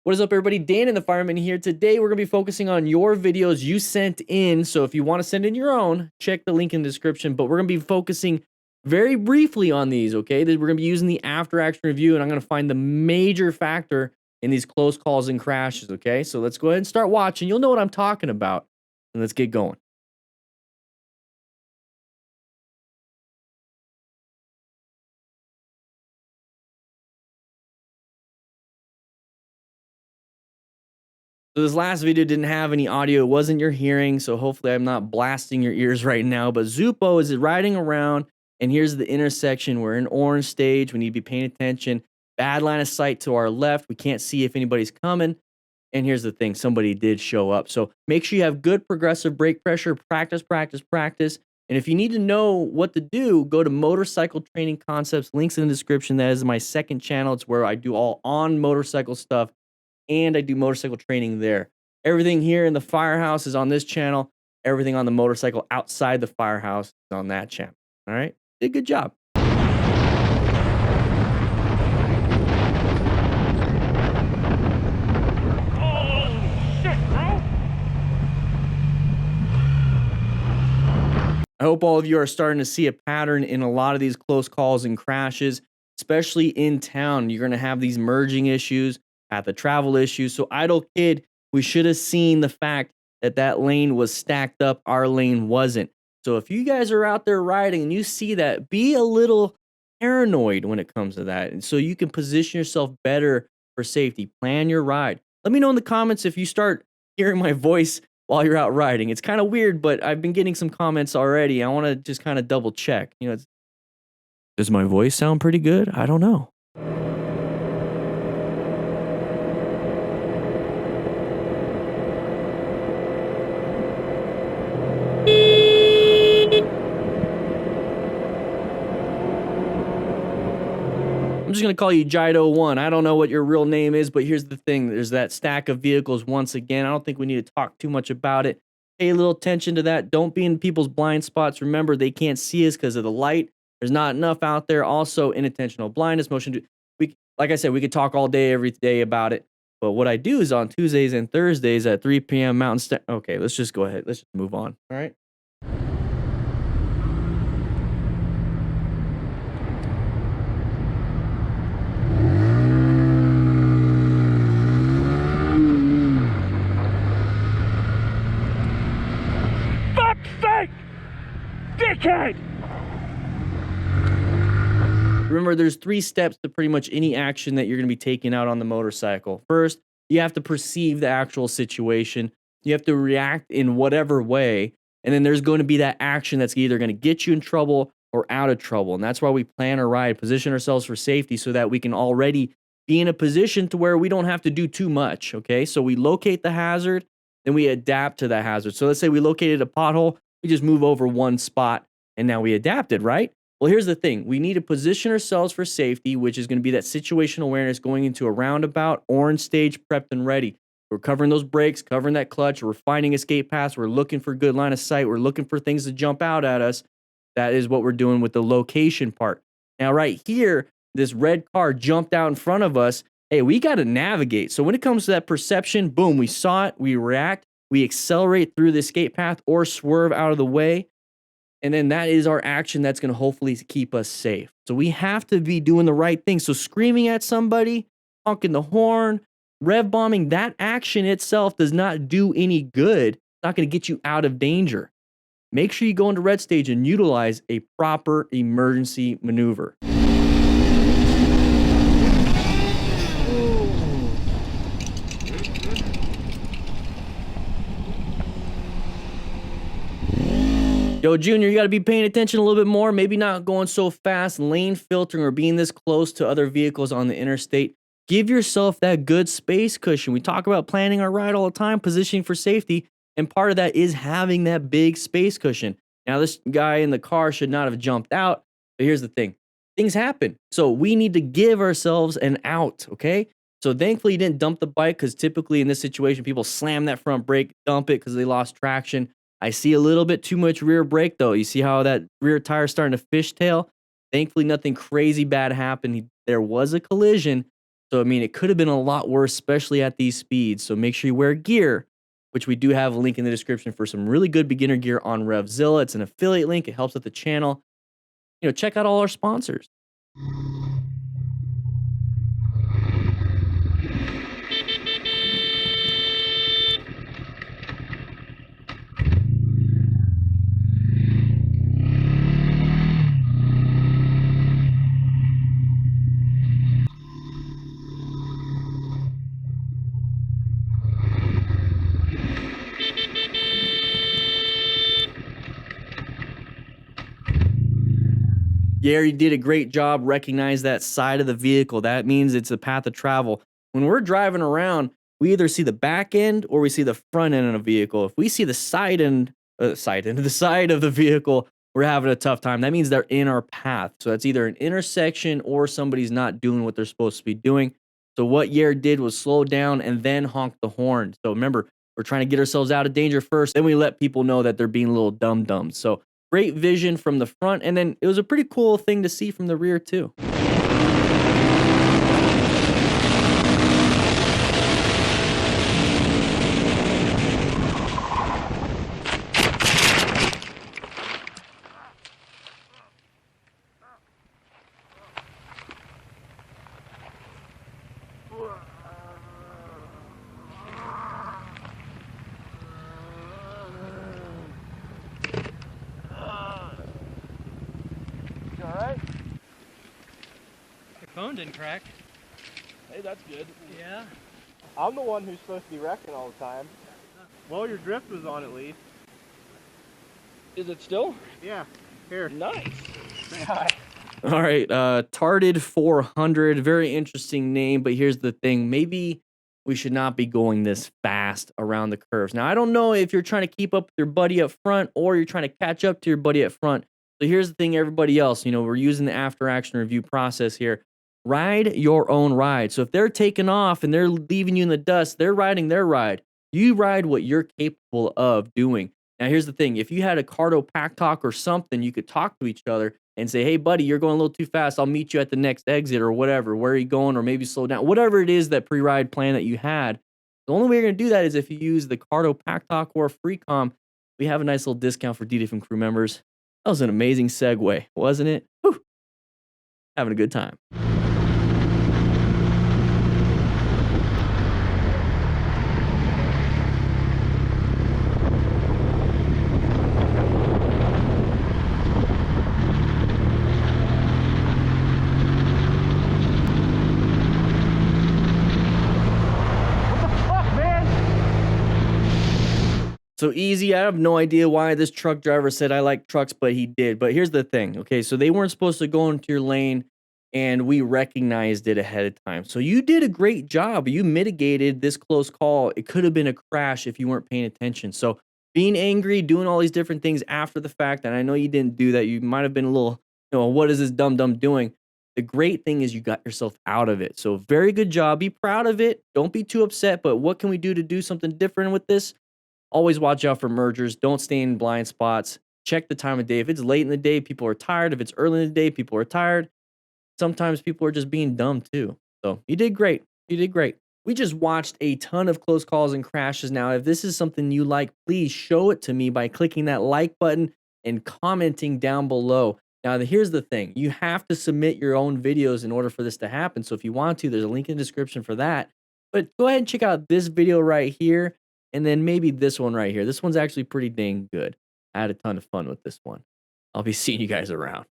What is up, everybody? Dan and the Fireman here. Today, we're going to be focusing on your videos you sent in. So if you want to send in your own, check the link in the description. But we're going to be focusing very briefly on these, okay? We're going to be using the after-action review, and I'm going to find the major factor in these close calls and crashes, okay? So let's go ahead and start watching. You'll know what I'm talking about. And let's get going. So this last video didn't have any audio. It wasn't your hearing, so hopefully I'm not blasting your ears right now. But Zupo is riding around, and here's the intersection. We're in orange stage. We need to be paying attention. Bad line of sight to our left. We can't see if anybody's coming. And here's the thing. Somebody did show up. So make sure you have good progressive brake pressure. Practice, practice, practice. And if you need to know what to do, go to Motorcycle Training Concepts. Links in the description. That is my second channel. It's where I do all on motorcycle stuff, and I do motorcycle training there. Everything here in the firehouse is on this channel. Everything on the motorcycle outside the firehouse is on that channel. All right? Did a good job. I hope all of you are starting to see a pattern in a lot of these close calls and crashes, especially in town. You're going to have these merging issues, at the travel issues. So idle kid, we should have seen the fact that that lane was stacked up. Our lane wasn't. So if you guys are out there riding and you see that, be a little paranoid when it comes to that. And so you can position yourself better for safety. Plan your ride. Let me know in the comments if you start hearing my voice while you're out riding. It's kind of weird, but I've been getting some comments already. I want to just kind of double check. You know, does my voice sound pretty good? I don't know. I'm just going to call you Jido1. I don't know what your real name is, but here's the thing. There's that stack of vehicles once again. I don't think we need to talk too much about it. Pay a little attention to that. Don't be in people's blind spots. Remember, they can't see us because of the light. There's not enough out there. Also, inattentional blindness, like I said, we could talk all day, every day about it. But what I do is on Tuesdays and Thursdays at 3 p.m. Mountain Standard. Okay, let's just go ahead. Let's just move on. All right. Dickhead! Remember, there's 3 steps to pretty much any action that you're going to be taking out on the motorcycle. First, you have to perceive the actual situation. You have to react in whatever way. And then there's going to be that action that's either going to get you in trouble or out of trouble. And that's why we plan our ride, position ourselves for safety so that we can already be in a position to where we don't have to do too much. Okay, so we locate the hazard, then we adapt to that hazard. So let's say we located a pothole. We just move over one spot and now we adapted, right? Well, here's the thing. We need to position ourselves for safety, which is going to be that situational awareness going into a roundabout, orange stage, prepped and ready. We're covering those brakes, covering that clutch. We're finding escape paths. We're looking for good line of sight. We're looking for things to jump out at us. That is what we're doing with the location part. Now, right here, this red car jumped out in front of us. Hey, we got to navigate. So when it comes to that perception, boom, we saw it, we react. We accelerate through the escape path or swerve out of the way. And then that is our action that's going to hopefully keep us safe. So we have to be doing the right thing. So screaming at somebody, honking the horn, rev bombing, that action itself does not do any good. It's not going to get you out of danger. Make sure you go into red stage and utilize a proper emergency maneuver. Yo, Junior, you got to be paying attention a little bit more. Maybe not going so fast, lane filtering, or being this close to other vehicles on the interstate. Give yourself that good space cushion. We talk about planning our ride all the time, positioning for safety, and part of that is having that big space cushion. Now, this guy in the car should not have jumped out, but here's the thing. Things happen, so we need to give ourselves an out, okay? So thankfully, he didn't dump the bike because typically in this situation, people slam that front brake, dump it because they lost traction. I see a little bit too much rear brake, though. You see how that rear tire is starting to fishtail? Thankfully, nothing crazy bad happened. There was a collision, So, I mean, it could have been a lot worse, especially at these speeds. So make sure you wear gear, which we do have a link in the description for some really good beginner gear on Revzilla. It's an affiliate link. It helps with the channel. You know, check out all our sponsors. Gary did a great job. Recognize that side of the vehicle. That means it's a path of travel. When we're driving around, we either see the back end or we see the front end of a vehicle. If we see the side end, the side of the vehicle, we're having a tough time. That means they're in our path. So that's either an intersection or somebody's not doing what they're supposed to be doing. So what Yair did was slow down and then honk the horn. So remember, we're trying to get ourselves out of danger first. Then we let people know that they're being little dum-dums. So great vision from the front, and then it was a pretty cool thing to see from the rear too. Alright? Your phone didn't crack. Hey, that's good. Yeah. I'm the one who's supposed to be wrecking all the time. Well, your drift was on at least. Is it still? Yeah. Here. Nice. Say hi. All right, Tarded 400, very interesting name, but here's the thing. Maybe we should not be going this fast around the curves. Now, I don't know if you're trying to keep up with your buddy up front or you're trying to catch up to your buddy up front. So here's the thing, everybody else, you know, we're using the after action review process here. Ride your own ride. So if they're taking off and they're leaving you in the dust, they're riding their ride. You ride what you're capable of doing. Now, here's the thing. If you had a Cardo Pack Talk or something, you could talk to each other and say, hey, buddy, you're going a little too fast. I'll meet you at the next exit or whatever. Where are you going? Or maybe slow down. Whatever it is, that pre-ride plan that you had. The only way you're going to do that is if you use the Cardo Pack Talk or FreeCom. We have a nice little discount for D-Diff crew members. That was an amazing segue, wasn't it? Whew. Having a good time. So easy. I have no idea why this truck driver said I like trucks, but he did. But here's the thing. Okay, so they weren't supposed to go into your lane, and we recognized it ahead of time. So you did a great job. You mitigated this close call. It could have been a crash if you weren't paying attention. So being angry, doing all these different things after the fact, and I know you didn't do that. You might have been a little, you know, what is this dumb doing? The great thing is you got yourself out of it. So very good job. Be proud of it. Don't be too upset. But what can we do to do something different with this? Always watch out for mergers. Don't stay in blind spots. Check the time of day. If it's late in the day, people are tired. If it's early in the day, people are tired. Sometimes people are just being dumb too. So you did great. You did great. We just watched a ton of close calls and crashes. Now, if this is something you like, please show it to me by clicking that like button and commenting down below. Now, here's the thing. You have to submit your own videos in order for this to happen. So if you want to, there's a link in the description for that. But go ahead and check out this video right here. And then maybe this one right here. This one's actually pretty dang good. I had a ton of fun with this one. I'll be seeing you guys around.